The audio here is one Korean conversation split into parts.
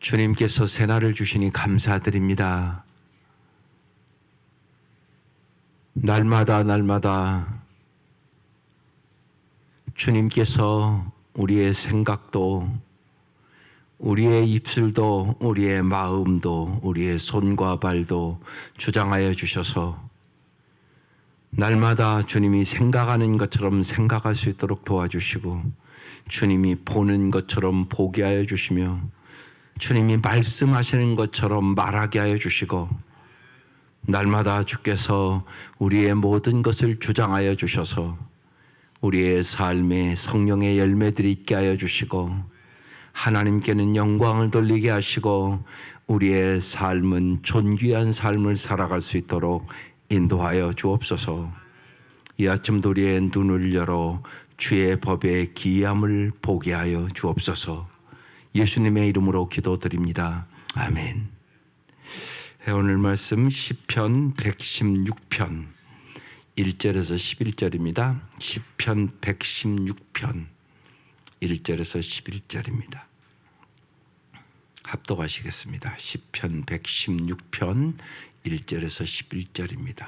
주님께서 새날을 주시니 감사드립니다. 날마다 주님께서 우리의 생각도, 우리의 입술도, 우리의 마음도, 우리의 손과 발도 주장하여 주셔서 날마다 주님이 생각하는 것처럼 생각할 수 있도록 도와주시고, 주님이 보는 것처럼 보게 하여 주시며, 주님이 말씀하시는 것처럼 말하게 하여 주시고, 날마다 주께서 우리의 모든 것을 주장하여 주셔서 우리의 삶에 성령의 열매들이 있게 하여 주시고, 하나님께는 영광을 돌리게 하시고, 우리의 삶은 존귀한 삶을 살아갈 수 있도록 인도하여 주옵소서. 이 아침도 우리의 눈을 열어 주의 법의 기이함을 보게 하여 주옵소서. 예수님의 이름으로 기도드립니다. 아멘. 오늘 말씀 시편 116편 1절에서 11절입니다. 시편 116편 1절에서 11절입니다. 합독하시겠습니다. 시편 116편 1절에서 11절입니다.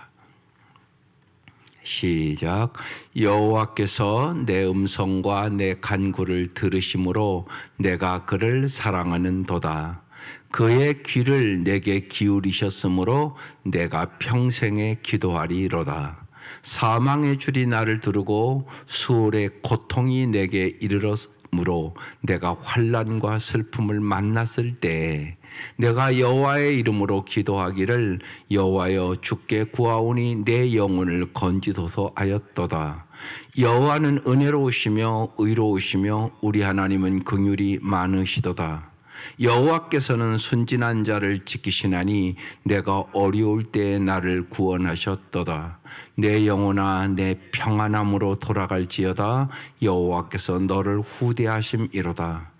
시작. 여호와께서 내 음성과 내 간구를 들으심으로 내가 그를 사랑하는도다. 그의 귀를 내게 기울이셨으므로 내가 평생에 기도하리로다. 사망의 줄이 나를 두르고 수월의 고통이 내게 이르렀으므로 내가 환난과 슬픔을 만났을 때에 내가 여호와의 이름으로 기도하기를 여호와여 주께 구하오니 내 영혼을 건지소서 하였도다. 여호와는 은혜로우시며 의로우시며 우리 하나님은 긍휼이 많으시도다. 여호와께서는 순진한 자를 지키시나니 내가 어려울 때에 나를 구원하셨도다. 내 영혼아 내 평안함으로 돌아갈지어다. 여호와께서 너를 후대하심이로다.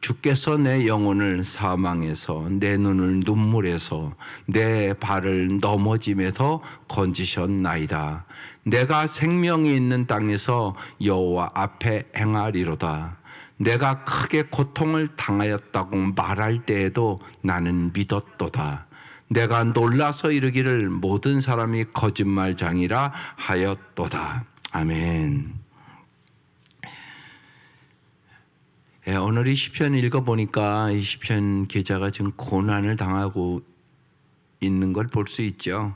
주께서 내 영혼을 사망에서, 내 눈을 눈물에서, 내 발을 넘어짐에서 건지셨나이다. 내가 생명이 있는 땅에서 여호와 앞에 행하리로다. 내가 크게 고통을 당하였다고 말할 때에도 나는 믿었도다. 내가 놀라서 이르기를 모든 사람이 거짓말장이라 하였도다. 아멘. 오늘 이 시편 읽어보니까 이 시편 기자가 지금 고난을 당하고 있는 걸 볼 수 있죠.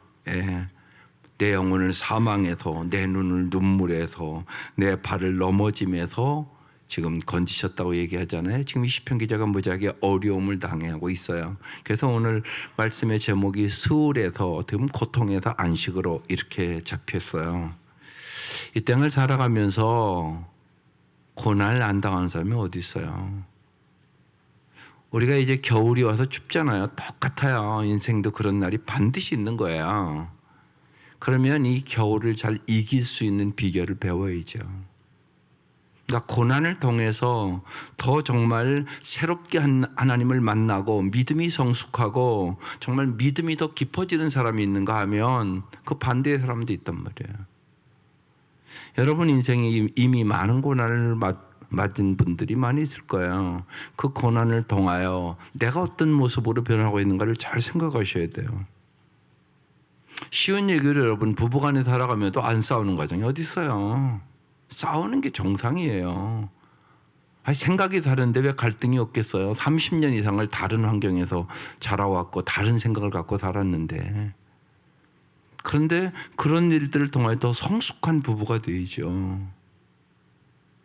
내 영혼을 사망에서, 내 눈을 눈물에서, 내 발을 넘어짐에서 지금 건지셨다고 얘기하잖아요. 지금 이 시편 기자가 무지하게 어려움을 당하고 있어요. 그래서 오늘 말씀의 제목이 수울에서, 어떻게 보면 고통에서 안식으로 이렇게 잡혔어요. 이 땅을 살아가면서 고난을 안 당하는 사람이 어디 있어요? 우리가 이제 겨울이 와서 춥잖아요. 똑같아요. 인생도 그런 날이 반드시 있는 거예요. 그러면 이 겨울을 잘 이길 수 있는 비결을 배워야죠. 그러니까 고난을 통해서 더 정말 새롭게 하나님을 만나고 믿음이 성숙하고 정말 믿음이 더 깊어지는 사람이 있는가 하면 그 반대의 사람도 있단 말이에요. 여러분 인생에 이미 많은 고난을 맞은 분들이 많이 있을 거예요. 그 고난을 통하여 내가 어떤 모습으로 변하고 있는가를 잘 생각하셔야 돼요. 쉬운 얘기를 여러분, 부부간에 살아가면도 안 싸우는 과정이 어디 있어요? 싸우는 게 정상이에요. 생각이 다른데 왜 갈등이 없겠어요? 30년 이상을 다른 환경에서 자라왔고 다른 생각을 갖고 살았는데, 그런데 그런 일들을 통해 더 성숙한 부부가 되죠.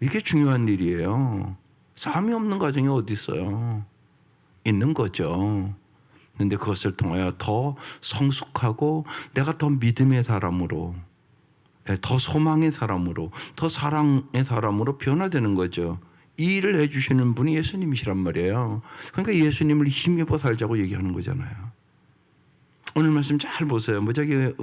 이게 중요한 일이에요. 싸움이 없는 가정이 어디 있어요? 있는 거죠. 그런데 그것을 통하여 더 성숙하고 내가 더 믿음의 사람으로, 더 소망의 사람으로, 더 사랑의 사람으로 변화되는 거죠. 이 일을 해주시는 분이 예수님이시란 말이에요. 그러니까 예수님을 힘입어 살자고 얘기하는 거잖아요. 오늘 말씀 잘 보세요. 무지하게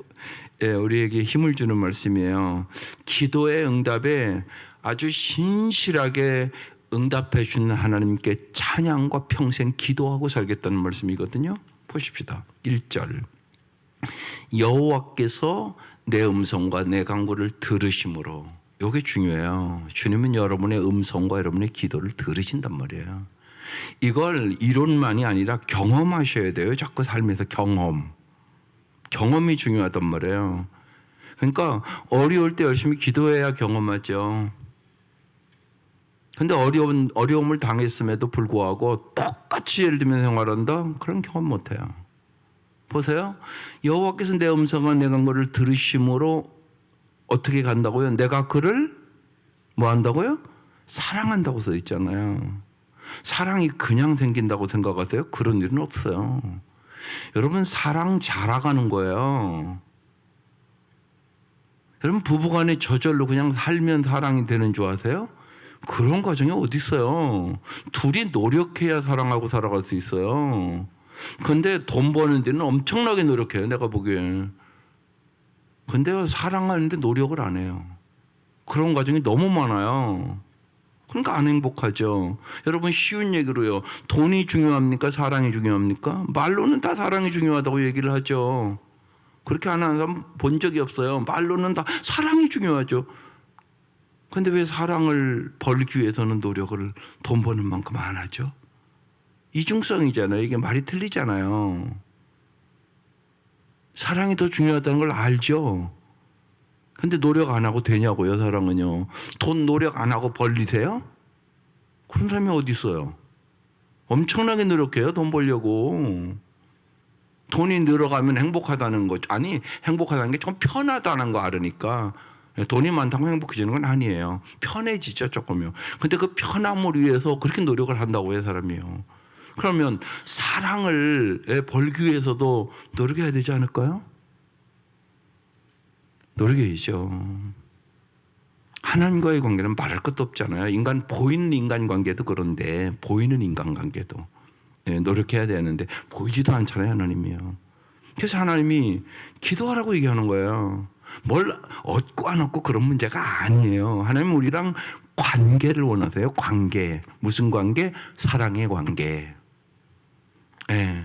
우리에게 힘을 주는 말씀이에요. 기도의 응답에 아주 신실하게 응답해 주는 하나님께 찬양과 평생 기도하고 살겠다는 말씀이거든요. 보십시다. 1절. 여호와께서 내 음성과 내 간구를 들으심으로. 이게 중요해요. 주님은 여러분의 음성과 여러분의 기도를 들으신단 말이에요. 이걸 이론만이 아니라 경험하셔야 돼요. 자꾸 삶에서 경험이 중요하단 말이에요. 그러니까 어려울 때 열심히 기도해야 경험하죠. 근데 어려움을 당했음에도 불구하고 똑같이 예를 들면 생활한다? 그런 경험 못해요. 보세요. 여호와께서 내 음성과 내 간구를 들으심으로 어떻게 간다고요? 내가 그를 뭐 한다고요? 사랑한다고 써 있잖아요. 사랑이 그냥 생긴다고 생각하세요? 그런 일은 없어요. 여러분 사랑 자라가는 거예요. 여러분 부부간에 저절로 그냥 살면 사랑이 되는 줄 아세요? 그런 과정이 어디 있어요? 둘이 노력해야 사랑하고 살아갈 수 있어요. 근데 돈 버는 데는 엄청나게 노력해요. 내가 보기엔. 근데 사랑하는데 노력을 안 해요. 그런 과정이 너무 많아요. 그러니까 안 행복하죠. 여러분 쉬운 얘기로요. 돈이 중요합니까? 사랑이 중요합니까? 말로는 다 사랑이 중요하다고 얘기를 하죠. 그렇게 안 하는 사람 본 적이 없어요. 말로는 다 사랑이 중요하죠. 근데 왜 사랑을 벌기 위해서는 노력을 돈 버는 만큼 안 하죠? 이중성이잖아요. 이게 말이 틀리잖아요. 사랑이 더 중요하다는 걸 알죠. 근데 노력 안 하고 되냐고요, 사랑은요. 돈 노력 안 하고 벌리세요? 그런 사람이 어디 있어요? 엄청나게 노력해요, 돈 벌려고. 돈이 늘어가면 행복하다는 거. 아니, 행복하다는 게 좀 편하다는 거 알으니까. 돈이 많다고 행복해지는 건 아니에요. 편해지죠, 조금요. 근데 그 편함을 위해서 그렇게 노력을 한다고 해요, 사람이요. 그러면 사랑을 벌기 위해서도 노력해야 되지 않을까요? 노력해야죠. 하나님과의 관계는 말할 것도 없잖아요. 보이는 인간관계도 그런데 보이는 인간관계도 노력해야 되는데 보이지도 않잖아요, 하나님이요. 그래서 하나님이 기도하라고 얘기하는 거예요. 뭘 얻고 안 얻고 그런 문제가 아니에요. 하나님은 우리랑 관계를 원하세요. 관계. 무슨 관계? 사랑의 관계. 예.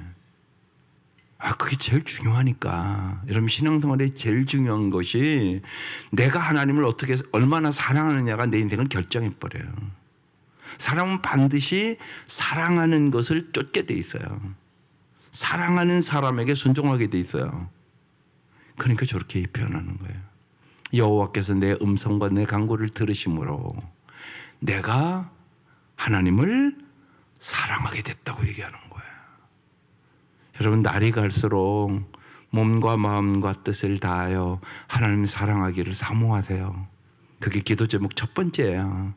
그게 제일 중요하니까. 여러분 신앙생활에 제일 중요한 것이 내가 하나님을 얼마나 사랑하느냐가 내 인생을 결정해 버려요. 사람은 반드시 사랑하는 것을 쫓게 돼 있어요. 사랑하는 사람에게 순종하게 돼 있어요. 그러니까 저렇게 표현하는 거예요. 여호와께서 내 음성과 내 간구를 들으심으로 내가 하나님을 사랑하게 됐다고 얘기하는 거예요. 여러분 날이 갈수록 몸과 마음과 뜻을 다하여 하나님을 사랑하기를 사모하세요. 그게 기도 제목 첫 번째예요.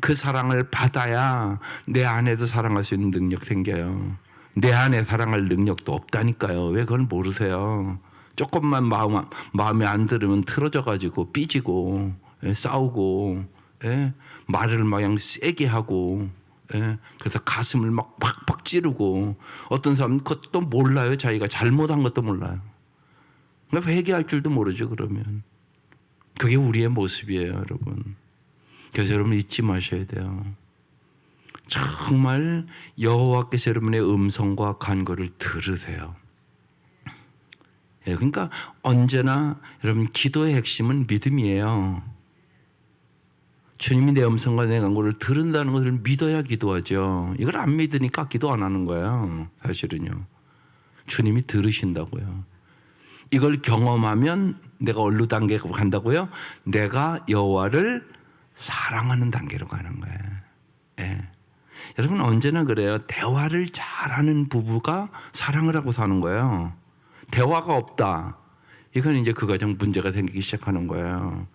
그 사랑을 받아야 내 안에도 사랑할 수 있는 능력 생겨요. 내 안에 사랑할 능력도 없다니까요. 왜 그걸 모르세요? 조금만 마음에 안 들으면 틀어져가지고 삐지고 싸우고 말을 막 그냥 세게 하고 그래서 가슴을 막 팍팍 찌르고 어떤 사람은 그것도 몰라요. 자기가 잘못한 것도 몰라요. 그러니까 회개할 줄도 모르죠. 그러면 그게 우리의 모습이에요, 여러분. 그래서 여러분 잊지 마셔야 돼요. 정말 여호와께서 여러분의 음성과 간구를 들으세요. 그러니까 언제나 여러분 기도의 핵심은 믿음이에요. 주님이 내 음성과 내 간구를 들은다는 것을 믿어야 기도하죠. 이걸 안 믿으니까 기도 안 하는 거예요. 사실은요. 주님이 들으신다고요. 이걸 경험하면 내가 어느 단계로 간다고요? 내가 여호와를 사랑하는 단계로 가는 거예요. 여러분 언제나 그래요. 대화를 잘하는 부부가 사랑을 하고 사는 거예요. 대화가 없다. 이건 이제 그 과정 문제가 생기기 시작하는 거예요.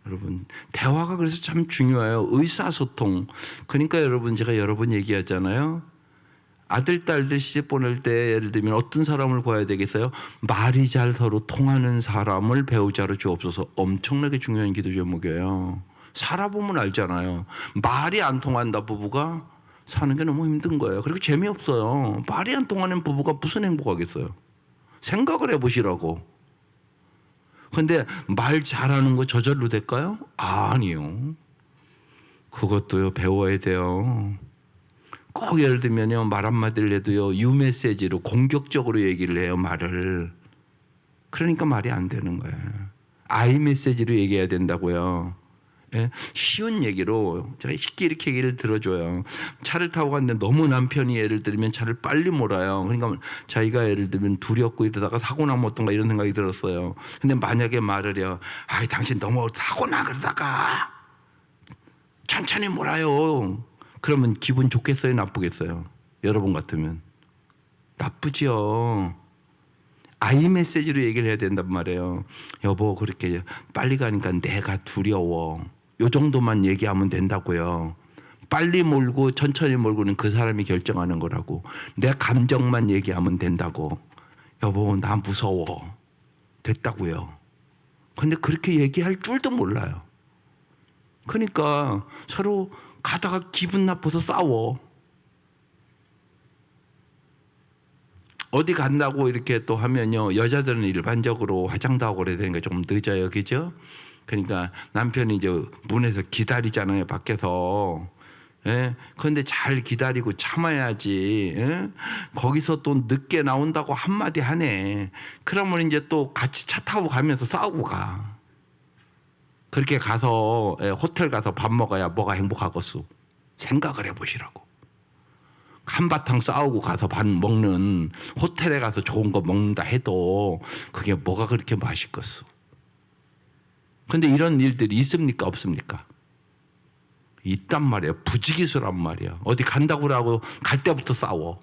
여러분 대화가 그래서 참 중요해요. 의사소통. 그러니까 여러분 제가 여러 번 얘기하잖아요. 아들 딸들 시집 보낼 때 예를 들면 어떤 사람을 구해야 되겠어요? 말이 잘 서로 통하는 사람을 배우자로 주옵소서. 엄청나게 중요한 기도 제목이에요. 살아보면 알잖아요. 말이 안 통한다 부부가 사는 게 너무 힘든 거예요. 그리고 재미없어요. 말이 안 통하는 부부가 무슨 행복하겠어요. 생각을 해보시라고. 근데 말 잘하는 거 저절로 될까요? 아니요. 그것도요 배워야 돼요. 꼭 예를 들면요 말 한마디를 해도요 유메시지로 공격적으로 얘기를 해요 말을. 그러니까 말이 안 되는 거예요. 아이 메시지로 얘기해야 된다고요. 예? 쉬운 얘기로 제가 쉽게 이렇게 얘기를 들어줘요. 차를 타고 갔는데 너무 남편이 예를 들면 차를 빨리 몰아요. 그러니까 자기가 예를 들면 두렵고 이러다가 사고 나면 어떤가 이런 생각이 들었어요. 근데 만약에 말을 해요. 아이 당신 너무 사고나 그러다가 천천히 몰아요. 그러면 기분 좋겠어요? 나쁘겠어요? 여러분 같으면 나쁘죠. 아이 메시지로 얘기를 해야 된단 말이에요. 여보 그렇게 빨리 가니까 내가 두려워. 요 정도만 얘기하면 된다고요. 빨리 몰고 천천히 몰고는 그 사람이 결정하는 거라고. 내 감정만 얘기하면 된다고. 여보 나 무서워. 됐다고요. 근데 그렇게 얘기할 줄도 몰라요. 그러니까 서로 가다가 기분 나빠서 싸워. 어디 간다고 이렇게 또 하면요. 여자들은 일반적으로 화장도 하고 그래야 되니까 좀 늦어요. 그죠? 그러니까 남편이 이제 문에서 기다리잖아요. 밖에서. 예? 그런데 잘 기다리고 참아야지. 예? 거기서 또 늦게 나온다고 한마디 하네. 그러면 이제 또 같이 차 타고 가면서 싸우고 가. 그렇게 가서 호텔 가서 밥 먹어야 뭐가 행복하겠소. 생각을 해보시라고. 한바탕 싸우고 가서 밥 먹는 호텔에 가서 좋은 거 먹는다 해도 그게 뭐가 그렇게 맛있겠어. 근데 이런 일들이 있습니까 없습니까? 있단 말이에요. 부지기수란 말이야. 어디 간다고 하고 갈 때부터 싸워.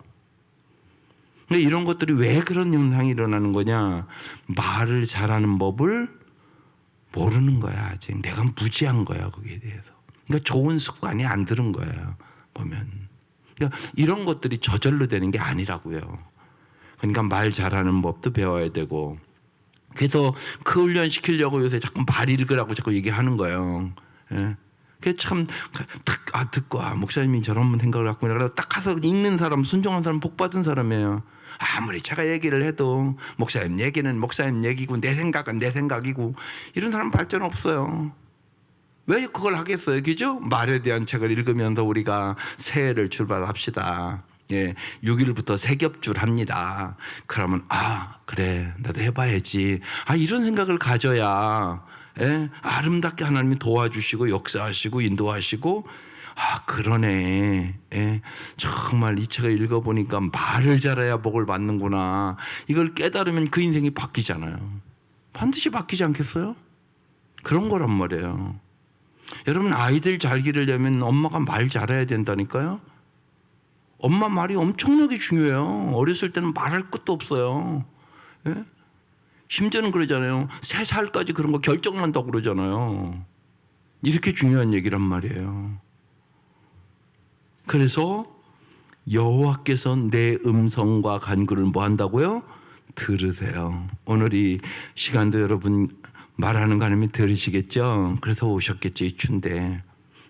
근데 이런 것들이 왜 그런 현상이 일어나는 거냐. 말을 잘하는 법을 모르는 거야. 아직 내가 무지한 거야 거기에 대해서. 그러니까 좋은 습관이 안 들은 거예요. 보면. 그러니까 이런 것들이 저절로 되는 게 아니라고요. 그러니까 말 잘하는 법도 배워야 되고. 그래서 그 훈련 시키려고 요새 자꾸 말 읽으라고 자꾸 얘기하는 거예요. 예. 그게 참 듣고 목사님이 저런 생각을 갖고 있나. 딱 가서 읽는 사람, 순종한 사람, 복 받은 사람이에요. 아무리 제가 얘기를 해도 목사님 얘기는 목사님 얘기고 내 생각은 내 생각이고 이런 사람 발전 없어요. 왜 그걸 하겠어요? 그죠? 말에 대한 책을 읽으면서 우리가 새해를 출발합시다. 예, 6일부터 새겹줄 합니다. 그러면 그래 나도 해봐야지. 이런 생각을 가져야 아름답게 하나님이 도와주시고 역사하시고 인도하시고 그러네. 정말 이 책을 읽어보니까 말을 잘해야 복을 받는구나. 이걸 깨달으면 그 인생이 바뀌잖아요. 반드시 바뀌지 않겠어요? 그런 거란 말이에요. 여러분 아이들 잘 기르려면 엄마가 말 잘해야 된다니까요. 엄마 말이 엄청나게 중요해요. 어렸을 때는 말할 것도 없어요. 예? 심지어는 그러잖아요. 3살까지 그런 거 결정난다고 그러잖아요. 이렇게 중요한 얘기란 말이에요. 그래서 여호와께서 내 음성과 간구를 뭐 한다고요? 들으세요. 오늘 이 시간도 여러분 말하는 거 하나님이 들으시겠죠? 그래서 오셨겠죠, 이 춘대.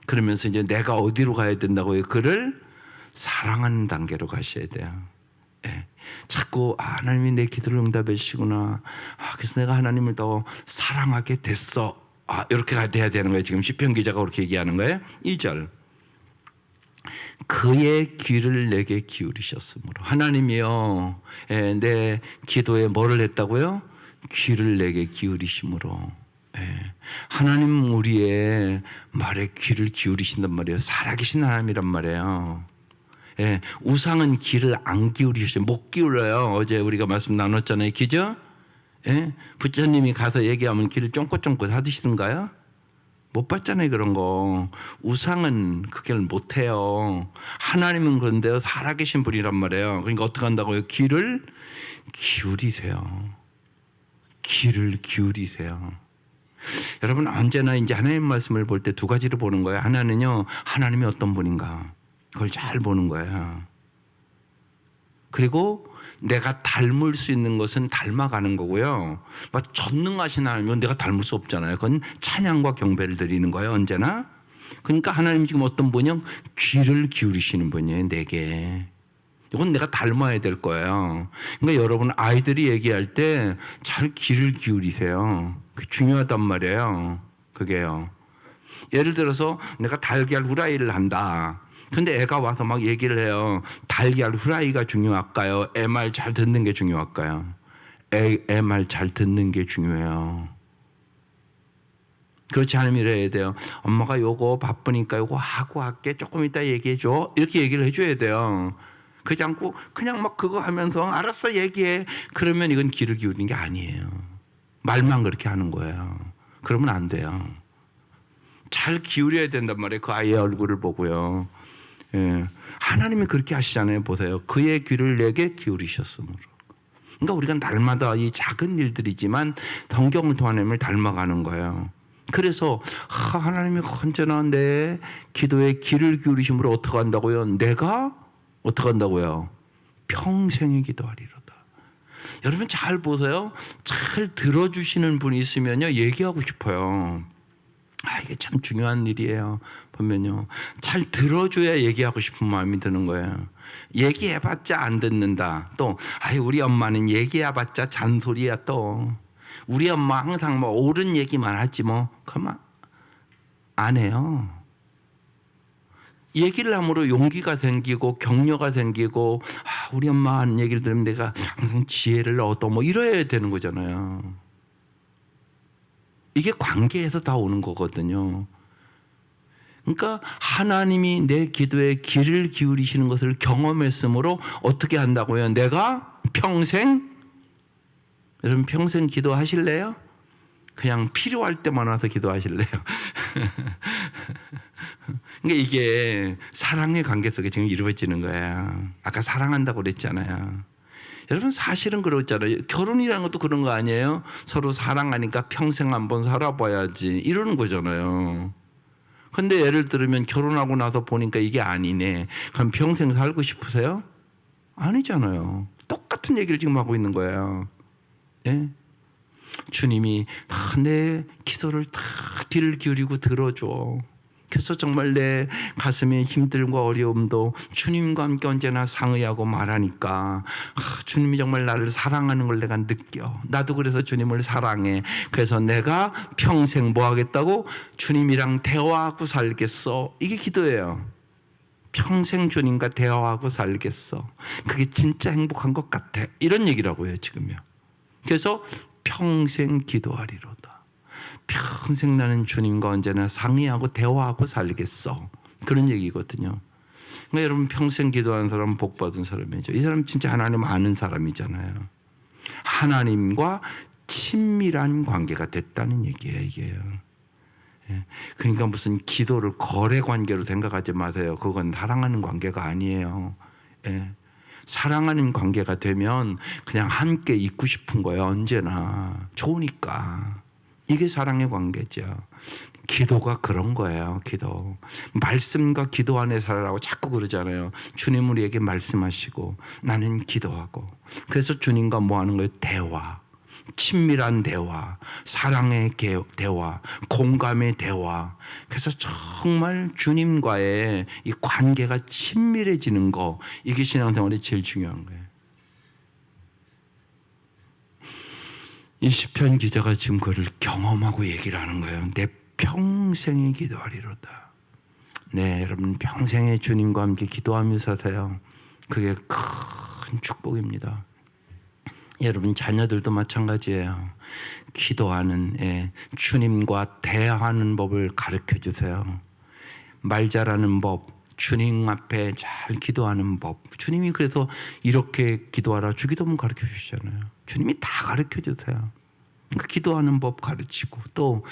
그러면서 이제 내가 어디로 가야 된다고요? 그를 사랑하는 단계로 가셔야 돼요. 예. 자꾸 하나님이 내 기도를 응답해 주시구나. 그래서 내가 하나님을 더 사랑하게 됐어. 이렇게 돼야 되는 거예요. 지금 시편 기자가 그렇게 얘기하는 거예요. 2절. 그의 귀를 내게 기울이셨으므로. 하나님이요. 내 기도에 뭐를 했다고요? 귀를 내게 기울이심으로. 하나님 우리의 말에 귀를 기울이신단 말이에요. 살아계신 하나님이란 말이에요. 우상은 귀를 안 기울이셔요. 못 기울여요. 어제 우리가 말씀 나눴잖아요. 그죠? 부처님이 가서 얘기하면 귀를 쫑긋쫑긋 하시던가요? 못 봤잖아요. 그런 거. 우상은 그걸 못해요. 하나님은 그런데요. 살아계신 분이란 말이에요. 그러니까 어떻게 한다고요? 귀를 기울이세요. 귀를 기울이세요. 여러분 언제나 이제 하나님 말씀을 볼 때 2가지로 보는 거예요. 하나는요. 하나님이 어떤 분인가. 그걸 잘 보는 거예요. 그리고 내가 닮을 수 있는 것은 닮아가는 거고요. 막 전능하신 하나님은 내가 닮을 수 없잖아요. 그건 찬양과 경배를 드리는 거예요. 언제나. 그러니까 하나님 지금 어떤 분이요? 귀를 기울이시는 분이에요. 내게. 이건 내가 닮아야 될 거예요. 그러니까 여러분 아이들이 얘기할 때 잘 귀를 기울이세요. 그게 중요하단 말이에요. 그게요. 예를 들어서 내가 달걀 후라이를 한다. 근데 애가 와서 막 얘기를 해요. 달걀 후라이가 중요할까요? 애 말 잘 듣는 게 중요할까요? 애 말 잘 듣는 게 중요해요. 그렇지 않으면 이래야 돼요. 엄마가 요거 바쁘니까 요거 하고 할게. 조금 이따 얘기해줘. 이렇게 얘기를 해줘야 돼요. 그러지 않고 그냥 막 그거 하면서 알았어 얘기해. 그러면 이건 귀를 기울이는 게 아니에요. 말만 그렇게 하는 거예요. 그러면 안 돼요. 잘 기울여야 된단 말이에요. 그 아이의 얼굴을 보고요. 예. 하나님이 그렇게 하시잖아요. 보세요. 그의 귀를 내게 기울이셨으므로. 그러니까 우리가 날마다 이 작은 일들이지만 성경을 통한 하나님을 닮아가는 거예요. 그래서 하나님이 언제나 내 기도에 귀를 기울이심으로 어떻게 한다고요? 내가 어떻게 한다고요? 평생에 기도하리로다. 여러분 잘 보세요. 잘 들어주시는 분이 있으면요 얘기하고 싶어요. 이게 참 중요한 일이에요. 보면요 잘 들어줘야 얘기하고 싶은 마음이 드는 거예요. 얘기해봤자 안 듣는다. 또 우리 엄마는 얘기해봤자 잔소리야. 또 우리 엄마 항상 뭐 옳은 얘기만 하지 뭐 그만 안 해요. 얘기를 함으로 용기가 생기고 격려가 생기고 우리 엄마 하는 얘기를 들으면 내가 항상 지혜를 얻어 뭐 이래야 되는 거잖아요. 이게 관계에서 다 오는 거거든요. 그러니까 하나님이 내 기도에 귀를 기울이시는 것을 경험했으므로 어떻게 한다고요? 내가 평생, 여러분 평생 기도하실래요? 그냥 필요할 때만 와서 기도하실래요? 그러니까 이게 사랑의 관계 속에 지금 이루어지는 거예요. 아까 사랑한다고 그랬잖아요. 여러분 사실은 그렇잖아요. 결혼이라는 것도 그런 거 아니에요? 서로 사랑하니까 평생 한번 살아봐야지 이러는 거잖아요. 근데 예를 들면 결혼하고 나서 보니까 이게 아니네. 그럼 평생 살고 싶으세요? 아니잖아요. 똑같은 얘기를 지금 하고 있는 거예요. 예? 주님이 내 기도를 다 귀를 기울이고 들어줘. 그래서 정말 내 가슴의 힘들과 어려움도 주님과 함께 언제나 상의하고 말하니까 주님이 정말 나를 사랑하는 걸 내가 느껴. 나도 그래서 주님을 사랑해. 그래서 내가 평생 뭐 하겠다고? 주님이랑 대화하고 살겠어. 이게 기도예요. 평생 주님과 대화하고 살겠어. 그게 진짜 행복한 것 같아. 이런 얘기라고 해요 지금요. 그래서 평생 기도하리로다. 평생 나는 주님과 언제나 상의하고 대화하고 살겠어. 그런 얘기거든요. 그러니까 여러분 평생 기도하는 사람은 복 받은 사람이죠. 이 사람 진짜 하나님 아는 사람이잖아요. 하나님과 친밀한 관계가 됐다는 얘기예요. 이게요. 그러니까 무슨 기도를 거래 관계로 생각하지 마세요. 그건 사랑하는 관계가 아니에요. 사랑하는 관계가 되면 그냥 함께 있고 싶은 거예요. 언제나 좋으니까. 이게 사랑의 관계죠. 기도가 그런 거예요. 기도. 말씀과 기도 안에 살아라고 자꾸 그러잖아요. 주님 우리에게 말씀하시고 나는 기도하고. 그래서 주님과 뭐 하는 거예요? 대화. 친밀한 대화, 사랑의 대화, 공감의 대화. 그래서 정말 주님과의 이 관계가 친밀해지는 거, 이게 신앙생활이 제일 중요한 거예요. 이 시편 기자가 지금 그걸 경험하고 얘기를 하는 거예요. 내 평생에 기도하리로다. 네, 여러분 평생에 주님과 함께 기도하며 사세요. 그게 큰 축복입니다. 여러분 자녀들도 마찬가지예요. 기도하는 주님과 대화하는 법을 가르쳐 주세요. 말 잘하는 법, 주님 앞에 잘 기도하는 법. 주님이 그래서 이렇게 기도하라 주기도문 가르쳐 주시잖아요. 주님이 다 가르쳐 주세요. 그러니까 기도하는 법 가르치고 또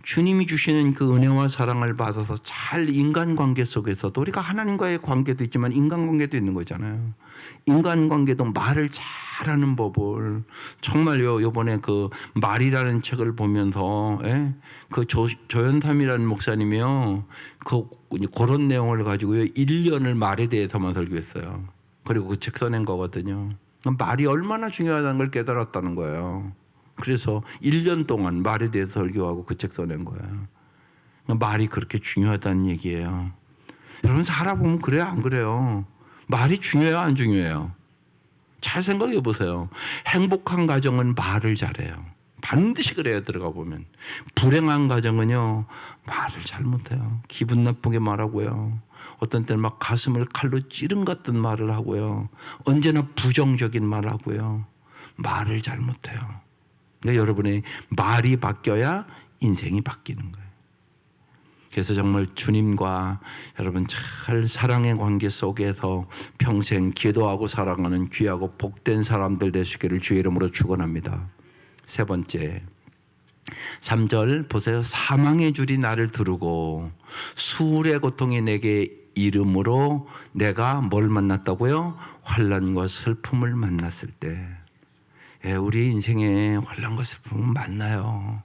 주님이 주시는 그 은혜와 사랑을 받아서 잘 인간관계 속에서도 우리가 하나님과의 관계도 있지만 인간관계도 있는 거잖아요. 인간관계도 말을 잘하는 법을 정말요. 이번에 그 말이라는 책을 보면서 그 조현삼이라는 목사님이요. 그런 내용을 가지고요. 1년을 말에 대해서만 설교했어요. 그리고 그 책 써낸 거거든요. 말이 얼마나 중요하다는 걸 깨달았다는 거예요. 그래서 1년 동안 말에 대해서 설교하고 그 책 써낸 거예요. 말이 그렇게 중요하다는 얘기예요. 여러분 살아보면 그래요 안 그래요? 말이 중요해요 안 중요해요? 잘 생각해 보세요. 행복한 가정은 말을 잘해요. 반드시 그래요. 들어가 보면. 불행한 가정은요 말을 잘 못해요. 기분 나쁘게 말하고요. 어떤 때는 막 가슴을 칼로 찌른 같은 말을 하고요. 언제나 부정적인 말을 하고요. 말을 잘 못해요. 그러니까 여러분의 말이 바뀌어야 인생이 바뀌는 거예요. 그래서 정말 주님과 여러분 잘 사랑의 관계 속에서 평생 기도하고 살아가는 귀하고 복된 사람들 되시기를 주의 이름으로 축원합니다. 세 번째, 3절 보세요. 사망의 줄이 나를 두르고 수울의 고통이 내게 이름으로 내가 뭘 만났다고요? 환난과 슬픔을 만났을 때. 우리 인생에 환난과 슬픔은 만나요.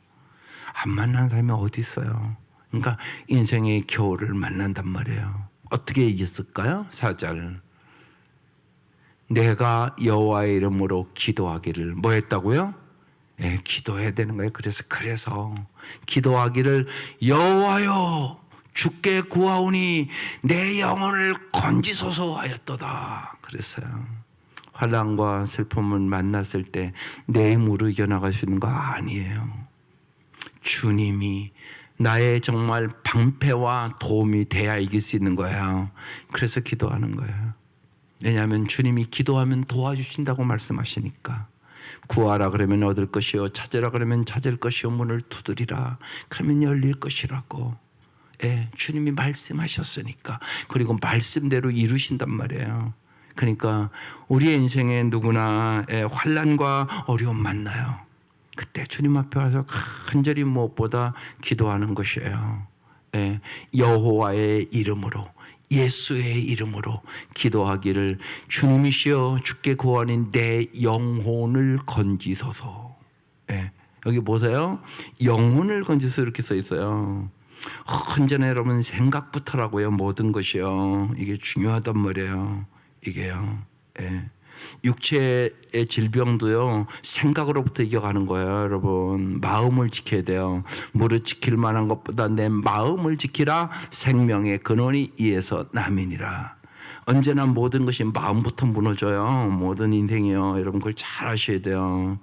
안 만난 사람이 어디 있어요? 그러니까 인생의 겨울을 만난단 말이에요. 어떻게 이겼을까요? 4절. 내가 여호와의 이름으로 기도하기를 뭐 했다고요? 기도해야 되는 거예요. 그래서 기도하기를 여호와여 주께 구하오니 내 영혼을 건지소서 하였도다. 그랬어요. 환난과 슬픔을 만났을 때 내 힘으로 이겨나갈 수 있는 거 아니에요. 주님이 나의 정말 방패와 도움이 돼야 이길 수 있는 거예요. 그래서 기도하는 거예요. 왜냐하면 주님이 기도하면 도와주신다고 말씀하시니까. 구하라 그러면 얻을 것이요 찾으라 그러면 찾을 것이요 문을 두드리라 그러면 열릴 것이라고. 주님이 말씀하셨으니까. 그리고 말씀대로 이루신단 말이에요. 그러니까 우리의 인생에 누구나 환난과 어려움 만나요. 그때 주님 앞에 와서 간절히 무엇보다 기도하는 것이에요. 여호와의 이름으로 예수의 이름으로 기도하기를 주님이시여 주께 구하니 내 영혼을 건지소서. 여기 보세요. 영혼을 건지소서 이렇게 써 있어요. 언제나 여러분 생각부터라고요. 모든 것이요. 이게 중요하단 말이에요. 이게요. 육체의 질병도요 생각으로부터 이겨가는 거예요. 여러분 마음을 지켜야 돼요. 무릇 지킬 만한 것보다 내 마음을 지키라. 생명의 근원이 이에서 남이니라. 언제나 모든 것이 마음부터 무너져요. 모든 인생이요. 여러분 그걸 잘 아셔야 돼요.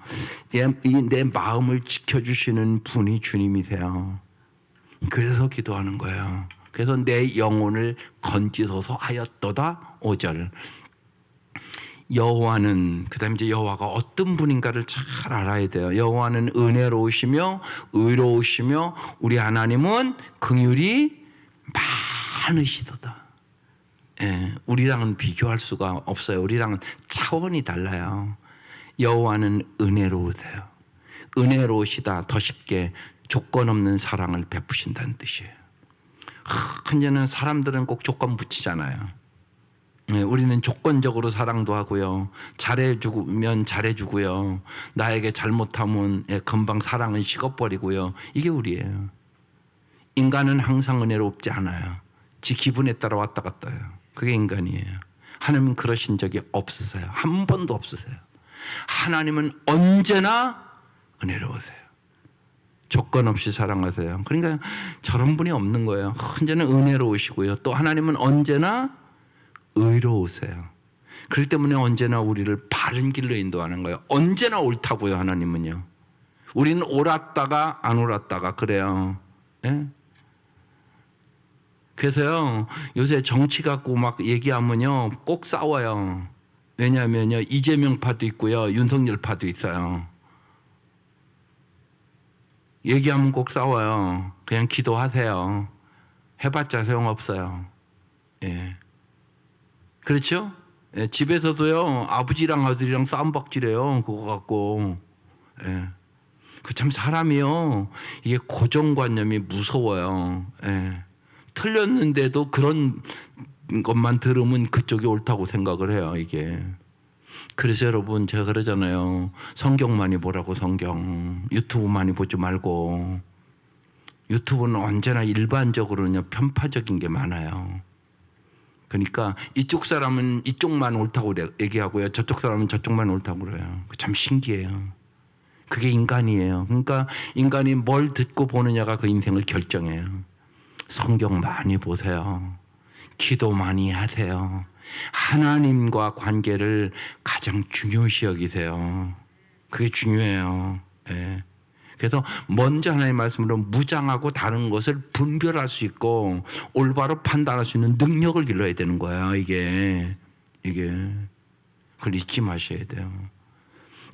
내 마음을 지켜주시는 분이 주님이세요. 그래서 기도하는 거예요. 그래서 내 영혼을 건지소서 하였도다. 5절. 여호와는 그다음에 이제 여호와가 어떤 분인가를 잘 알아야 돼요. 여호와는 은혜로우시며 의로우시며 우리 하나님은 긍휼이 많으시도다. 우리랑은 비교할 수가 없어요. 우리랑은 차원이 달라요. 여호와는 은혜로우세요. 은혜로우시다. 더 쉽게 조건 없는 사랑을 베푸신다는 뜻이에요. 현재는 사람들은 꼭 조건 붙이잖아요. 우리는 조건적으로 사랑도 하고요. 잘해주면 잘해주고요. 나에게 잘못하면 금방 사랑은 식어버리고요. 이게 우리예요. 인간은 항상 은혜롭지 않아요. 지 기분에 따라 왔다 갔다 해요. 그게 인간이에요. 하나님은 그러신 적이 없으세요. 한 번도 없으세요. 하나님은 언제나 은혜로우세요. 조건 없이 사랑하세요. 그러니까 저런 분이 없는 거예요. 언제나 은혜로우시고요. 또 하나님은 언제나 의로우세요. 그렇기 때문에 언제나 우리를 바른 길로 인도하는 거예요. 언제나 옳다고요. 하나님은요. 우리는 옳았다가 안 옳았다가 그래요. 그래서요 요새 정치 갖고 막 얘기하면요 꼭 싸워요. 왜냐하면요 이재명 파도 있고요 윤석열 파도 있어요. 얘기하면 꼭 싸워요. 그냥 기도하세요. 해봤자 소용없어요. 그렇죠? 집에서도요 아버지랑 아들이랑 싸움박질해요. 그거 갖고. 그 참 사람이요 이게 고정관념이 무서워요. 틀렸는데도 그런 것만 들으면 그쪽이 옳다고 생각을 해요. 이게. 그래서 여러분 제가 그러잖아요. 성경 많이 보라고. 성경. 유튜브 많이 보지 말고. 유튜브는 언제나 일반적으로는 편파적인 게 많아요. 그러니까 이쪽 사람은 이쪽만 옳다고 얘기하고요. 저쪽 사람은 저쪽만 옳다고 그래요. 참 신기해요. 그게 인간이에요. 그러니까 인간이 뭘 듣고 보느냐가 그 인생을 결정해요. 성경 많이 보세요. 기도 많이 하세요. 하나님과 관계를 가장 중요시 여기세요. 그게 중요해요. 그래서 먼저 하나님의 말씀으로 무장하고 다른 것을 분별할 수 있고 올바로 판단할 수 있는 능력을 길러야 되는 거예요. 이게 그걸 잊지 마셔야 돼요.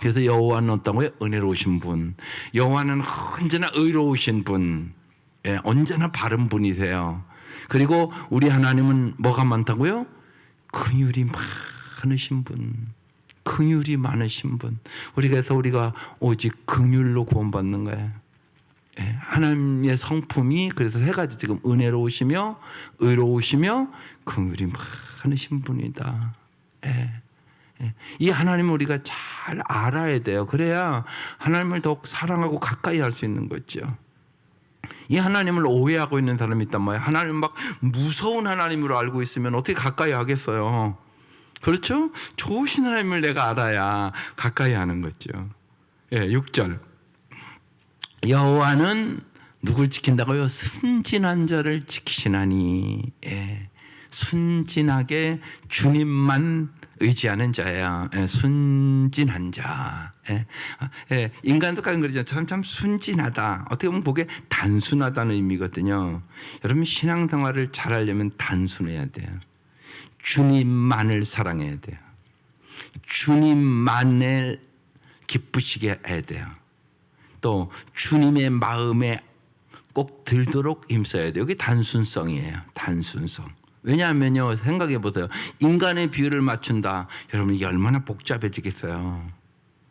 그래서 여호와는 어떤거예요? 은혜로우신 분. 여호와는 언제나 의로우신 분. 예, 언제나 바른 분이세요. 그리고 우리 하나님은 뭐가 많다고요? 긍휼이 많으신 분. 긍휼이 많으신 분. 그래서 우리가 오직 긍휼로 구원받는 거예요. 예, 하나님의 성품이 그래서 세 가지 지금 은혜로우시며 의로우시며 긍휼이 많으신 분이다. 예. 이 하나님을 우리가 잘 알아야 돼요. 그래야 하나님을 더욱 사랑하고 가까이 할 수 있는 거죠. 이 하나님을 오해하고 있는 사람이 있단 말이에요. 하나님 막 무서운 하나님으로 알고 있으면 어떻게 가까이 하겠어요? 그렇죠? 좋으신 하나님을 내가 알아야 가까이 하는 거죠. 예, 6절. 여호와는 누굴 지킨다고요? 순진한 자를 지키시나니. 예. 순진하게 주님만 의지하는 자야. 예, 순진한 자. 예, 예, 인간도 가끔 그러잖아요. 참 순진하다. 어떻게 보면 그게 단순하다는 의미거든요. 여러분 신앙생활을 잘하려면 단순해야 돼요. 주님만을 사랑해야 돼요. 주님만을 기쁘시게 해야 돼요. 또 주님의 마음에 꼭 들도록 힘써야 돼요. 이게 단순성이에요. 단순성. 왜냐하면요, 생각해 보세요. 인간의 비율을 맞춘다. 여러분 이게 얼마나 복잡해지겠어요.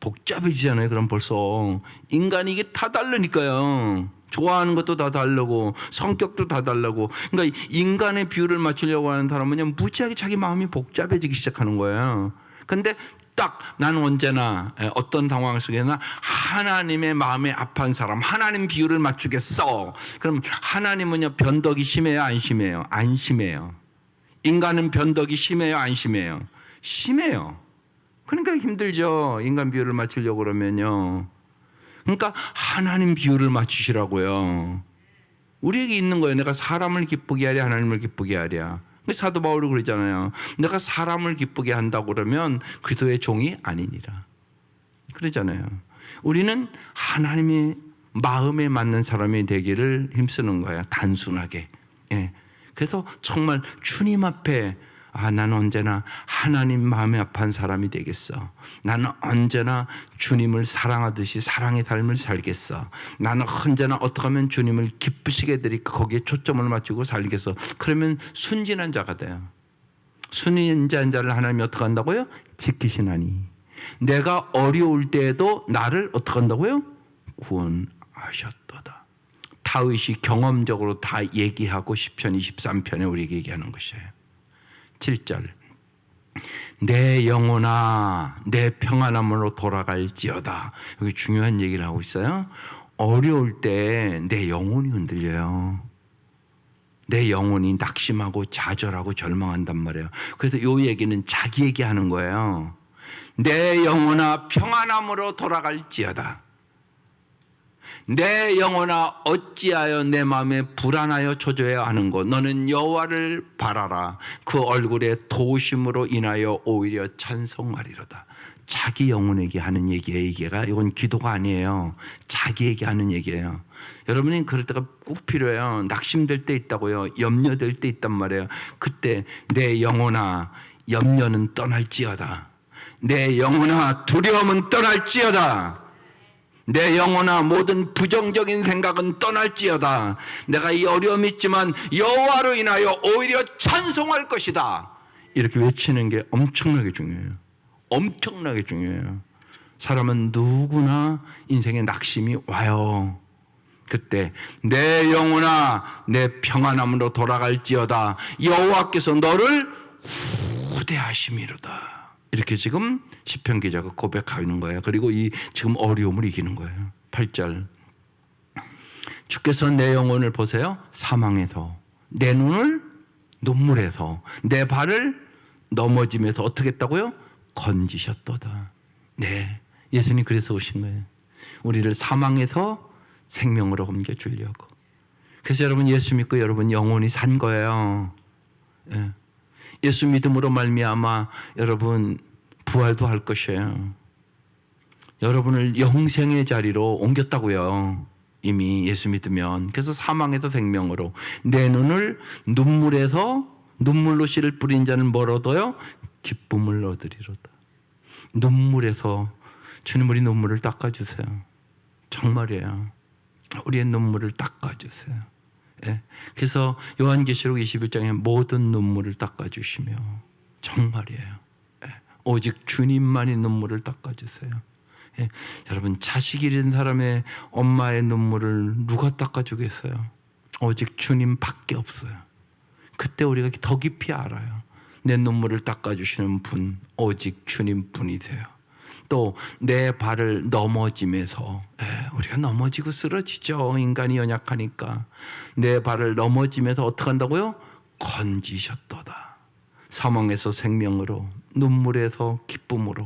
복잡해지잖아요. 그럼 벌써 인간이 이게 다 다르니까요. 좋아하는 것도 다 다르고 성격도 다 다르고. 그러니까 인간의 비율을 맞추려고 하는 사람은요, 무지하게 자기 마음이 복잡해지기 시작하는 거예요. 근데 딱 나는 언제나 어떤 상황 속에나 하나님의 마음에 합한 사람, 하나님 비율을 맞추겠어. 그럼 하나님은요, 변덕이 심해요, 안 심해요? 안 심해요. 인간은 변덕이 심해요, 안 심해요? 심해요. 그러니까 힘들죠. 인간 비율을 맞추려고 그러면요. 그러니까 하나님 비율을 맞추시라고요. 우리에게 있는 거예요. 내가 사람을 기쁘게 하랴, 하나님을 기쁘게 하랴. 사도 바울이 그러잖아요. 내가 사람을 기쁘게 한다고 그러면 그리스도의 종이 아니니라. 그러잖아요. 우리는 하나님의 마음에 맞는 사람이 되기를 힘쓰는 거예요. 단순하게. 예. 그래서 정말 주님 앞에 나는 언제나 하나님 마음에 합한 사람이 되겠어. 나는 언제나 주님을 사랑하듯이 사랑의 삶을 살겠어. 나는 언제나 어떻게 하면 주님을 기쁘시게 드릴까 거기에 초점을 맞추고 살겠어. 그러면 순진한 자가 돼요. 순진한 자를 하나님이 어떻게 한다고요? 지키시나니. 내가 어려울 때에도 나를 어떻게 한다고요? 구원하셨도다. 다윗이 경험적으로 다 얘기하고 시편 23편에 우리에게 얘기하는 것이에요. 7절. 내 영혼아 내 평안함으로 돌아갈지어다. 여기 중요한 얘기를 하고 있어요. 어려울 때 내 영혼이 흔들려요. 내 영혼이 낙심하고 좌절하고 절망한단 말이에요. 그래서 이 얘기는 자기 얘기하는 거예요. 내 영혼아 평안함으로 돌아갈지어다. 내 영혼아 어찌하여 내 마음에 불안하여 초조해야 하는고 너는 여호와를 바라라. 그 얼굴의 도우심으로 인하여 오히려 찬송하리로다. 자기 영혼에게 하는 얘기예요. 이건 기도가 아니에요. 자기에게 하는 얘기예요. 여러분이 그럴 때가 꼭 필요해요. 낙심될 때 있다고요. 염려될 때 있단 말이에요. 그때 내 영혼아 염려는 떠날지어다. 내 영혼아 두려움은 떠날지어다. 내 영혼아 모든 부정적인 생각은 떠날지어다. 내가 이 어려움이 있지만 여호와로 인하여 오히려 찬송할 것이다. 이렇게 외치는 게 엄청나게 중요해요. 엄청나게 중요해요. 사람은 누구나 인생에 낙심이 와요. 그때 내 영혼아 내 평안함으로 돌아갈지어다. 여호와께서 너를 후대하심이로다. 이렇게 지금 시편 기자가 고백하는 거예요. 그리고 이 지금 어려움을 이기는 거예요. 8절. 주께서 내 영혼을 보세요. 사망에서, 내 눈을 눈물에서, 내 발을 넘어짐에서 어떻게 했다고요? 건지셨도다. 네, 예수님 그래서 오신 거예요. 우리를 사망에서 생명으로 옮겨주려고. 그래서 여러분 예수 믿고 여러분 영혼이 산 거예요. 예. 예수 믿음으로 말미암아 여러분 부활도 할 것이에요. 여러분을 영생의 자리로 옮겼다고요. 이미 예수 믿으면. 그래서 사망에서 생명으로. 내 눈을 눈물에서 눈물로 씨를 뿌린 자는 뭘 얻어요? 기쁨을 얻으리로다. 눈물에서 주님 우리 눈물을 닦아주세요. 정말이에요. 우리의 눈물을 닦아주세요. 예. 그래서 요한계시록 21장에 모든 눈물을 닦아주시며 정말이에요. 예. 오직 주님만이 눈물을 닦아주세요. 예. 여러분 자식 잃은 사람의 엄마의 눈물을 누가 닦아주겠어요? 오직 주님밖에 없어요. 그때 우리가 더 깊이 알아요. 내 눈물을 닦아주시는 분 오직 주님뿐이세요. 또 내 발을 넘어짐에서 우리가 넘어지고 쓰러지죠. 인간이 연약하니까. 내 발을 넘어짐에서 어떻게 한다고요? 건지셨도다. 사망에서 생명으로, 눈물에서 기쁨으로,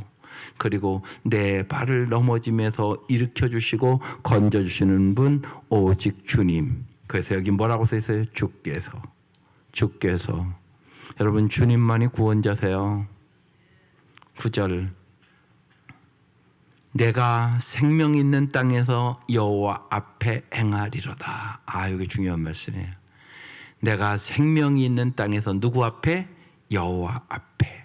그리고 내 발을 넘어짐에서 일으켜주시고 건져주시는 분 오직 주님. 그래서 여기 뭐라고 써 있어요? 주께서. 여러분 주님만이 구원자세요. 9절 내가 생명 있는 땅에서 여호와 앞에 행하리로다. 이게 중요한 말씀이에요. 내가 생명이 있는 땅에서 누구 앞에? 여호와 앞에.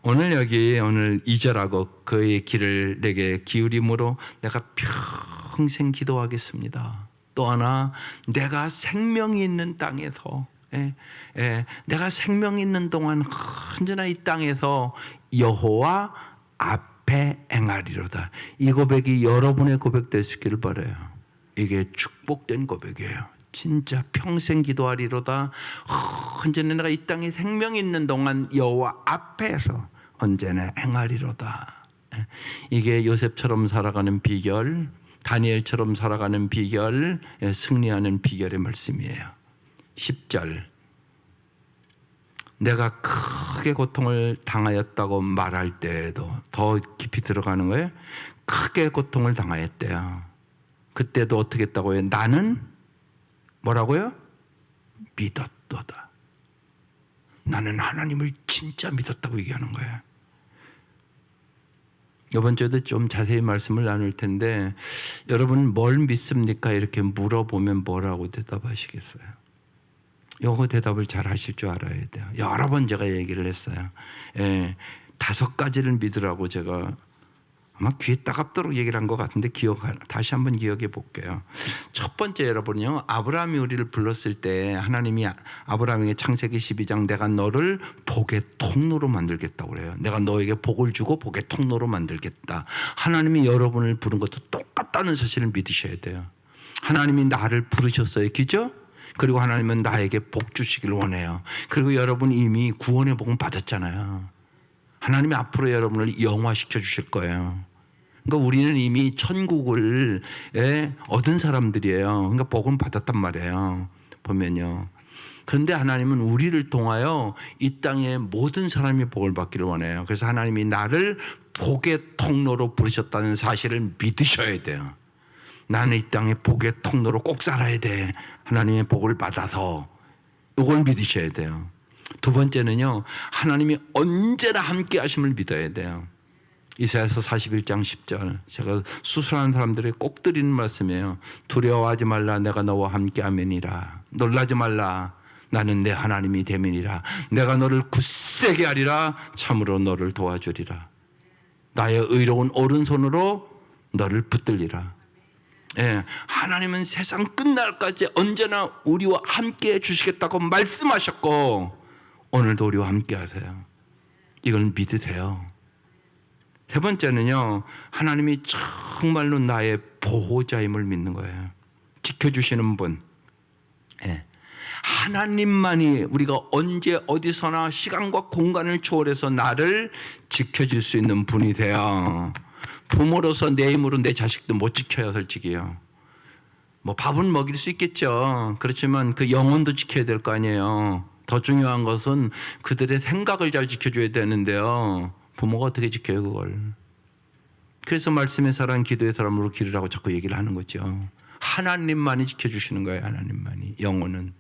오늘 2절하고 그의 길을 내게 기울임으로 내가 평생 기도하겠습니다. 또 하나 내가 생명이 있는 땅에서 내가 생명 있는 동안 언제나 이 땅에서 여호와 앞에 행하리로다. 이 고백이 여러분의 고백 될 수 있기를 바라요. 이게 축복된 고백이에요. 진짜 평생 기도하리로다. 언제나 내가 이 땅에 생명이 있는 동안 여호와 앞에서 언제나 행하리로다. 이게 요셉처럼 살아가는 비결, 다니엘처럼 살아가는 비결, 승리하는 비결의 말씀이에요. 10절 내가 크게 고통을 당하였다고 말할 때에도 더 깊이 들어가는 거예요. 크게 고통을 당하였대요. 그때도 어떻게 했다고요? 나는 뭐라고요? 믿었도다. 나는 하나님을 진짜 믿었다고 얘기하는 거예요. 이번 주에도 좀 자세히 말씀을 나눌 텐데 여러분 뭘 믿습니까? 이렇게 물어보면 뭐라고 대답하시겠어요? 요거 대답을 잘 하실 줄 알아야 돼요. 여러 번 제가 얘기를 했어요. 5가지를 믿으라고 제가 아마 귀에 따갑도록 얘기를 한 것 같은데 다시 한번 기억해 볼게요. 첫 번째 여러분요, 아브라함이 우리를 불렀을 때 하나님이 아브라함에게 창세기 12장 내가 너를 복의 통로로 만들겠다고 그래요. 내가 너에게 복을 주고 복의 통로로 만들겠다. 하나님이 여러분을 부른 것도 똑같다는 사실을 믿으셔야 돼요. 하나님이 나를 부르셨어요. 그죠? 그리고 하나님은 나에게 복 주시길 원해요. 그리고 여러분 이미 구원의 복은 받았잖아요. 하나님이 앞으로 여러분을 영화시켜 주실 거예요. 그러니까 우리는 이미 천국을 얻은 사람들이에요. 그러니까 복은 받았단 말이에요. 보면요. 그런데 하나님은 우리를 통하여 이 땅의 모든 사람이 복을 받기를 원해요. 그래서 하나님이 나를 복의 통로로 부르셨다는 사실을 믿으셔야 돼요. 나는 이 땅의 복의 통로로 꼭 살아야 돼. 하나님의 복을 받아서. 이걸 믿으셔야 돼요. 두 번째는요, 하나님이 언제나 함께 하심을 믿어야 돼요. 이사야서 41장 10절, 제가 수술하는 사람들에게 꼭 드리는 말씀이에요. 두려워하지 말라, 내가 너와 함께 하매니라. 놀라지 말라, 나는 내 하나님이 됨이니라. 내가 너를 굳세게 하리라. 참으로 너를 도와주리라. 나의 의로운 오른손으로 너를 붙들리라. 하나님은 세상 끝날까지 언제나 우리와 함께 해주시겠다고 말씀하셨고 오늘도 우리와 함께 하세요. 이걸 믿으세요. 세 번째는요, 하나님이 정말로 나의 보호자임을 믿는 거예요. 지켜주시는 분. 하나님만이 우리가 언제 어디서나 시간과 공간을 초월해서 나를 지켜줄 수 있는 분이 돼요. 부모로서 내 힘으로 내 자식도 못 지켜요. 솔직히요. 뭐 밥은 먹일 수 있겠죠. 그렇지만 그 영혼도 지켜야 될 거 아니에요. 더 중요한 것은 그들의 생각을 잘 지켜줘야 되는데요. 부모가 어떻게 지켜요 그걸. 그래서 말씀의 사람 기도의 사람으로 기르라고 자꾸 얘기를 하는 거죠. 하나님만이 지켜주시는 거예요. 하나님만이. 영혼은.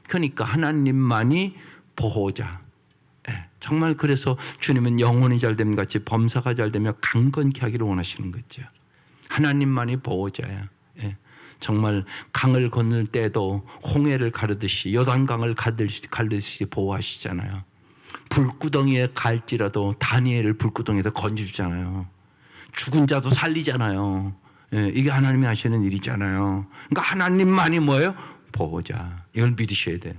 그러니까 하나님만이 보호자. 정말 그래서 주님은 영혼이 잘 되면 같이 범사가 잘 되면 강건케 하기를 원하시는 거죠. 하나님만이 보호자야. 정말 강을 건널 때도 홍해를 가르듯이 요단강을 가르듯이 보호하시잖아요. 불구덩이에 갈지라도 다니엘을 불구덩이에서 건져주잖아요. 죽은 자도 살리잖아요. 예, 이게 하나님이 하시는 일이잖아요. 그러니까 하나님만이 뭐예요? 보호자. 이걸 믿으셔야 돼요.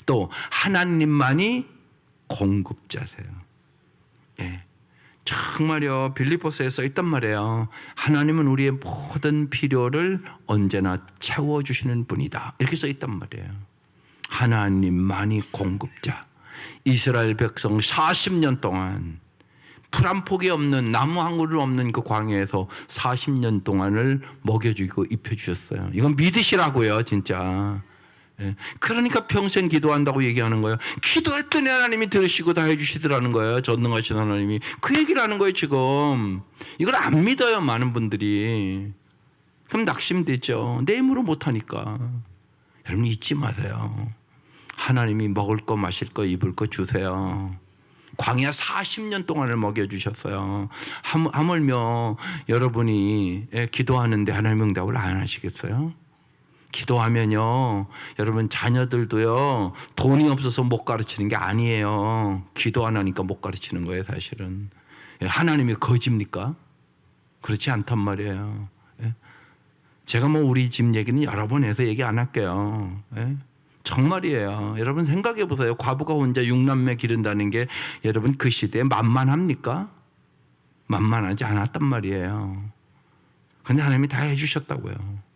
또 하나님만이 공급자세요. 예. 정말요, 빌립보서에 써 있단 말이에요. 하나님은 우리의 모든 필요를 언제나 채워주시는 분이다. 이렇게 써 있단 말이에요. 하나님만이 공급자. 이스라엘 백성 40년 동안 풀 한 폭이 없는, 나무 한 그루 없는 그 광야에서 40년 동안을 먹여주고 입혀주셨어요. 이건 믿으시라고요, 진짜. 예. 그러니까 평생 기도한다고 얘기하는 거예요. 기도했더니 하나님이 들으시고 다 해주시더라는 거예요. 전능하신 하나님이. 그 얘기를 하는 거예요, 지금. 이걸 안 믿어요, 많은 분들이. 그럼 낙심되죠. 내 힘으로 못하니까. 여러분 잊지 마세요. 하나님이 먹을 거, 마실 거, 입을 거 주세요. 광야 40년 동안을 먹여주셨어요. 하물며 여러분이 기도하는데 하나님 응답을 안 하시겠어요? 기도하면요, 여러분 자녀들도요, 돈이 없어서 못 가르치는 게 아니에요. 기도 안 하니까 못 가르치는 거예요, 사실은. 하나님이 거짓입니까? 그렇지 않단 말이에요. 제가 뭐 우리 집 얘기는 여러 번 해서 얘기 안 할게요. 정말이에요. 여러분 생각해 보세요. 과부가 혼자 6남매 기른다는 게 여러분 그 시대에 만만합니까? 만만하지 않았단 말이에요. 근데 하나님이 다 해주셨다고요.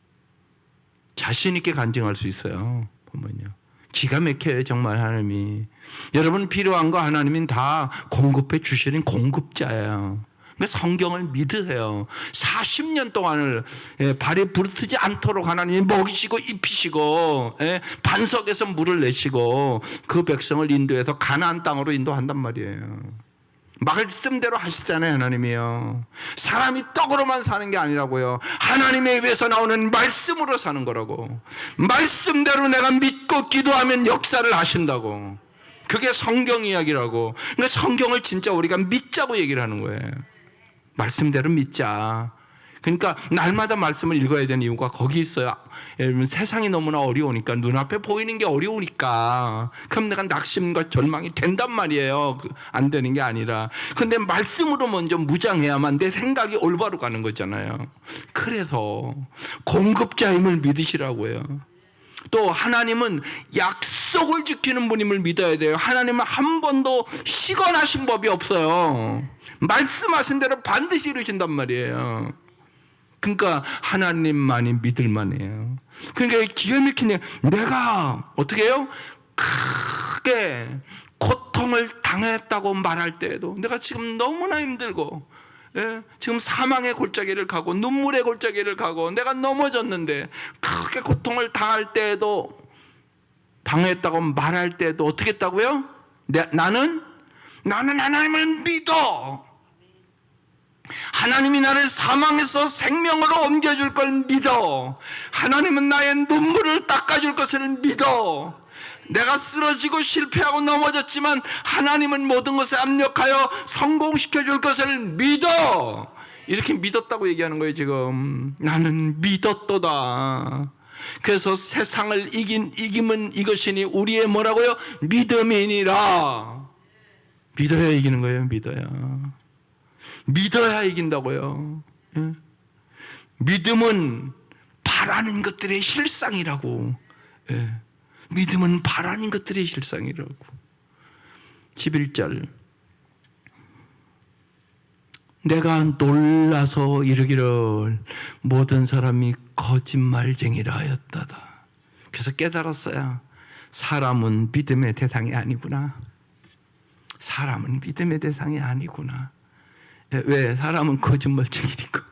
자신 있게 간증할 수 있어요. 보면요, 기가 막혀요, 정말 하나님이. 여러분 필요한 거 하나님은 다 공급해 주시는 공급자예요. 그러니까 성경을 믿으세요. 40년 동안을 발이 부르트지 않도록 하나님이 먹이시고 입히시고 반석에서 물을 내시고 그 백성을 인도해서 가나안 땅으로 인도한단 말이에요. 말씀대로 하시잖아요, 하나님이요. 사람이 떡으로만 사는 게 아니라고요. 하나님의 입에서 나오는 말씀으로 사는 거라고. 말씀대로 내가 믿고 기도하면 역사를 하신다고. 그게 성경 이야기라고. 그러니까 성경을 진짜 우리가 믿자고 얘기를 하는 거예요. 말씀대로 믿자. 그러니까 날마다 말씀을 읽어야 되는 이유가 거기 있어요. 여러분 세상이 너무나 어려우니까, 눈앞에 보이는 게 어려우니까 그럼 내가 낙심과 절망이 된단 말이에요. 안 되는 게 아니라. 근데 말씀으로 먼저 무장해야만 내 생각이 올바로 가는 거잖아요. 그래서 공급자임을 믿으시라고요. 또 하나님은 약속을 지키는 분임을 믿어야 돼요. 하나님은 한 번도 시건하신 법이 없어요. 말씀하신 대로 반드시 이루신단 말이에요. 그러니까 하나님만이 믿을 만해요. 그러니까 기가 막히네. 내가 어떻게 해요? 크게 고통을 당했다고 말할 때에도, 내가 지금 너무나 힘들고 지금 사망의 골짜기를 가고 눈물의 골짜기를 가고 내가 넘어졌는데 크게 고통을 당할 때에도, 당했다고 말할 때에도 어떻게 했다고요? 나는 하나님을 믿어. 하나님이 나를 사망에서 생명으로 옮겨줄 걸 믿어. 하나님은 나의 눈물을 닦아줄 것을 믿어. 내가 쓰러지고 실패하고 넘어졌지만 하나님은 모든 것에 압력하여 성공시켜줄 것을 믿어. 이렇게 믿었다고 얘기하는 거예요, 지금. 나는 믿었도다. 그래서 세상을 이김은 이것이니 우리의 뭐라고요? 믿음이니라. 믿어야 이기는 거예요, 믿어야 이긴다고요. 믿음은 바라는 것들의 실상이라고. 믿음은 바라는 것들의 실상이라고. 11절. 내가 놀라서 이르기를 모든 사람이 거짓말쟁이라 하였다다. 그래서 깨달았어요. 사람은 믿음의 대상이 아니구나. 사람은 믿음의 대상이 아니구나. 왜? 사람은 거짓말쟁이니까.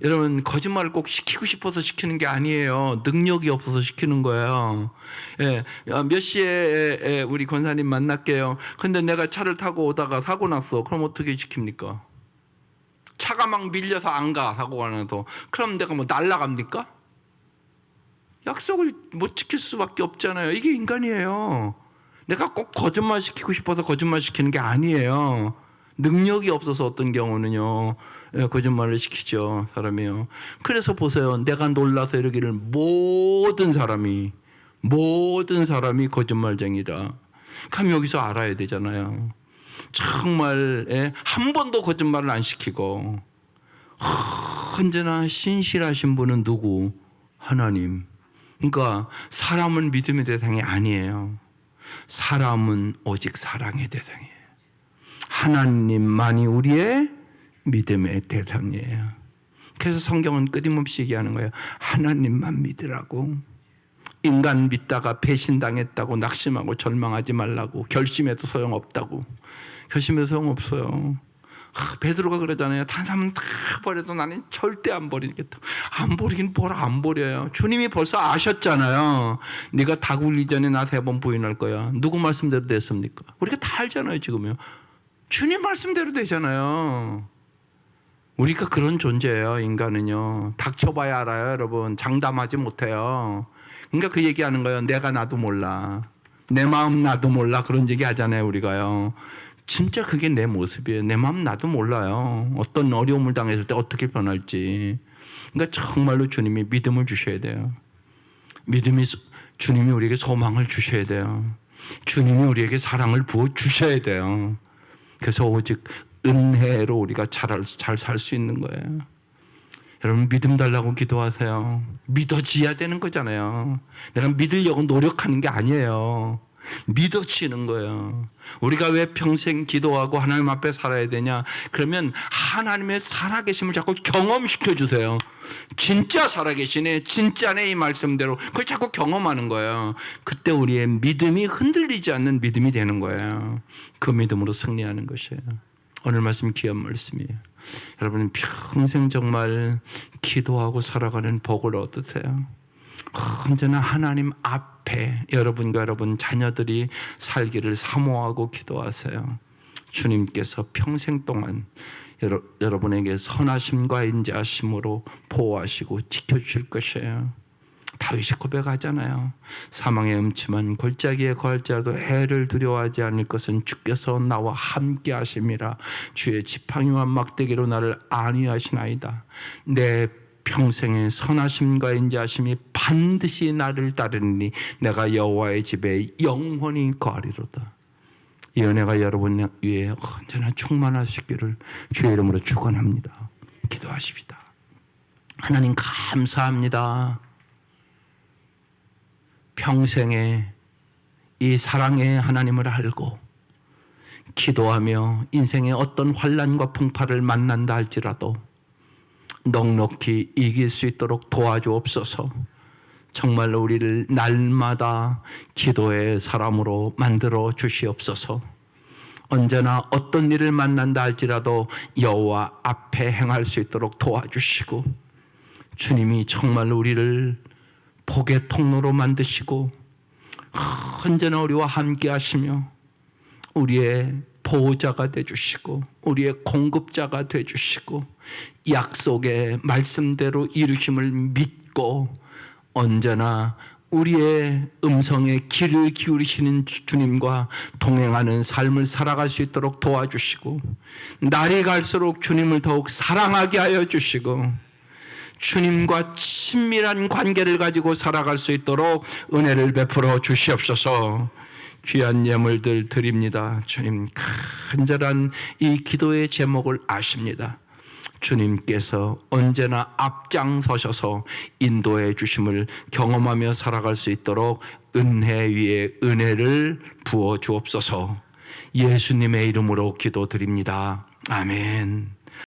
여러분 거짓말을 꼭 시키고 싶어서 시키는 게 아니에요. 능력이 없어서 시키는 거예요. 몇 시에 우리 권사님 만날게요. 근데 내가 차를 타고 오다가 사고 났어. 그럼 어떻게 시킵니까? 차가 막 밀려서 안 가, 사고가 나서. 그럼 내가 뭐 날아갑니까? 약속을 못 지킬 수밖에 없잖아요. 이게 인간이에요. 내가 꼭 거짓말 시키고 싶어서 거짓말 시키는 게 아니에요. 능력이 없어서 어떤 경우는요, 거짓말을 시키죠, 사람이요. 그래서 보세요. 내가 놀라서 이러기를 모든 사람이 거짓말쟁이라. 그럼 여기서 알아야 되잖아요. 정말 한 번도 거짓말을 안 시키고 언제나 신실하신 분은 누구? 하나님. 그러니까 사람은 믿음의 대상이 아니에요. 사람은 오직 사랑의 대상이에요. 하나님만이 우리의 믿음의 대상이에요. 그래서 성경은 끊임없이 얘기하는 거예요. 하나님만 믿으라고. 인간 믿다가 배신당했다고 낙심하고 절망하지 말라고. 결심해도 소용없다고. 결심해도 소용없어요. 베드로가 그러잖아요. 다른 사람은 다 버려도 나는 절대 안 버리겠다. 안 버리긴 뭐라 안 버려요. 주님이 벌써 아셨잖아요. 네가 다 굴리 전에 나 3번 부인할 거야. 누구 말씀대로 됐습니까? 우리가 다 알잖아요 지금요. 주님 말씀대로 되잖아요. 우리가 그런 존재예요. 인간은요. 닥쳐봐야 알아요 여러분. 장담하지 못해요. 그러니까 그 얘기하는 거예요. 내가 나도 몰라. 내 마음 나도 몰라. 그런 얘기 하잖아요 우리가요. 진짜 그게 내 모습이에요. 내 마음 나도 몰라요. 어떤 어려움을 당했을 때 어떻게 변할지. 그러니까 정말로 주님이 믿음을 주셔야 돼요. 주님이 우리에게 소망을 주셔야 돼요. 주님이 우리에게 사랑을 부어 주셔야 돼요. 그래서 오직 은혜로 우리가 잘 살 수 있는 거예요. 여러분 믿음 달라고 기도하세요. 믿어지야 되는 거잖아요. 내가 믿으려고 노력하는 게 아니에요. 믿어지는 거예요. 우리가 왜 평생 기도하고 하나님 앞에 살아야 되냐? 그러면 하나님의 살아계심을 자꾸 경험시켜 주세요. 진짜 살아계시네. 진짜네. 이 말씀대로. 그걸 자꾸 경험하는 거예요. 그때 우리의 믿음이 흔들리지 않는 믿음이 되는 거예요. 그 믿음으로 승리하는 것이에요. 오늘 말씀 귀한 말씀이에요. 여러분 평생 정말 기도하고 살아가는 복을 얻으세요. 언제나 하나님 앞에 여러분과 여러분 자녀들이 살기를 사모하고 기도하세요. 주님께서 평생 동안 여러분에게 선하심과 인자하심으로 보호하시고 지켜주실 것이에요. 다윗이 고백하잖아요. 사망의 음침한 골짜기에 거할지라도 해를 두려워하지 않을 것은 주께서 나와 함께 하심이라. 주의 지팡이와 막대기로 나를 안위하시나이다. 내 평생의 선하심과 인자하심이 반드시 나를 따르니 내가 여호와의 집에 영원히 거하리로다. 이 은혜가 여러분 위에 언제나 충만할 수 있기를 주의 이름으로 축원합니다. 기도하십시다. 하나님 감사합니다. 평생에 이 사랑의 하나님을 알고 기도하며 인생의 어떤 환난과 풍파를 만난다 할지라도 넉넉히 이길 수 있도록 도와주옵소서. 정말로 우리를 날마다 기도의 사람으로 만들어 주시옵소서. 언제나 어떤 일을 만난다 할지라도 여호와 앞에 행할 수 있도록 도와주시고, 주님이 정말로 우리를 복의 통로로 만드시고 언제나 우리와 함께 하시며 우리의 보호자가 되어주시고 우리의 공급자가 되어주시고 약속의 말씀대로 이루심을 믿고 언제나 우리의 음성에 귀를 기울이시는 주님과 동행하는 삶을 살아갈 수 있도록 도와주시고, 날이 갈수록 주님을 더욱 사랑하게 하여 주시고 주님과 친밀한 관계를 가지고 살아갈 수 있도록 은혜를 베풀어 주시옵소서. 귀한 예물들 드립니다. 주님, 간절한 이 기도의 제목을 아십니다. 주님께서 언제나 앞장서셔서 인도해 주심을 경험하며 살아갈 수 있도록 은혜 위에 은혜를 부어 주옵소서. 예수님의 이름으로 기도드립니다. 아멘.